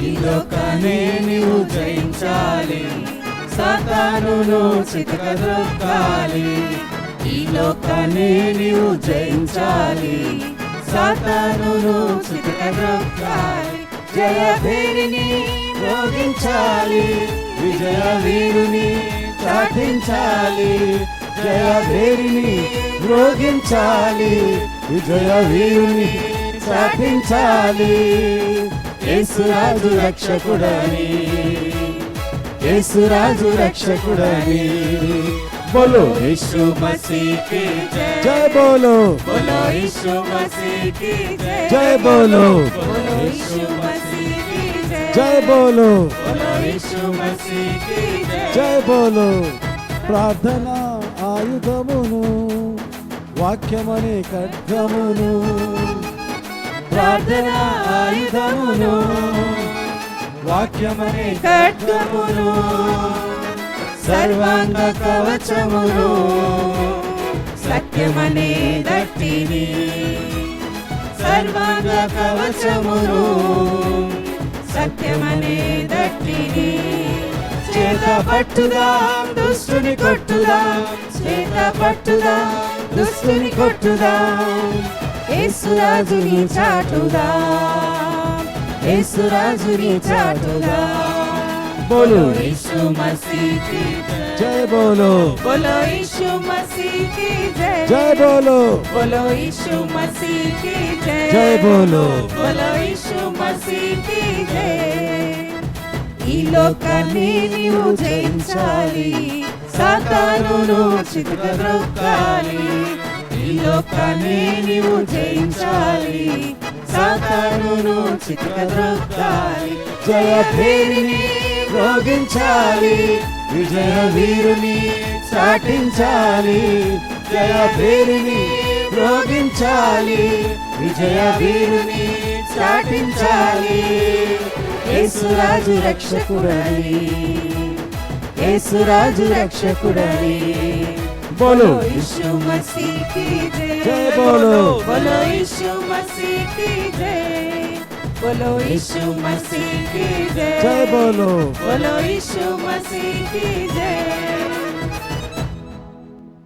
ఈ లోకాన్ని నీవు జయించాలి, సాతానును చితకద్రొక్కాలి. ఈ లోకాన్ని నీవు జయించాలి, సాతానును చితకద్రొక్కాలి. జయ భేరిని మ్రోగించాలి, విజయ వీరుని చాటించాలి. జయ భేరిని మ్రోగించాలి, విజయ వీరుని చాటించాలి. యేసురాజు రక్షకుడని, యేసురాజు రక్షకుడని. बोलो यीशु मसीह की जय, जय बोलो, बोलो यीशु मसीह की जय, जय बोलो, बोलो यीशु मसीह की जय, जय बोलो, बोलो यीशु मसीह की जय, जय बोलो. ప్రార్థన ఆయుధమును, వాక్యమనే ఖడ్గమును. ప్రార్థన ఆయుధమును, వాక్యమనే ఖడ్గమును. సర్వాంగ కవచమును, సత్యమనే దట్టిని. సర్వాంగ కవచమును, సత్యమనే దట్టిని. చేత పట్టుదాం దుష్టుని కొట్టుదాం, చేత పట్టుదాం దుష్టుని కొట్టుదాం. యేసురాజుని చాటుదాం, యేసురాజుని చాటుదాం. बोलो यीशु मसीह की जय, जय बोलो, बोलो यीशु मसीह की जय, जय बोलो, बोलो यीशु मसीह की जय, जय बोलो, बोलो यीशु मसीह की जय. ఈ లోకాన్ని నీవు జయించాలి, సాతానును చితకద్రొక్కాలి. ఈ లోకాన్ని నీవు జయించాలి, సాతానును చితకద్రొక్కాలి. జయ భేరిని మ్రోగించాలి, విజయ వీరుని చాటించాలి. జయ భేరిని మ్రోగించాలి, విజయ వీరుని చాటించాలి. యేసురాజు రక్షకుడని, యేసురాజు రక్షకుడని. बोलो यीशु मसीह की जय, जय बोलो, बोलो यीशु मसीह की जय, बोलो यीशु मसीह की जय, जय बोलो, बोलो यीशु मसीह की जय.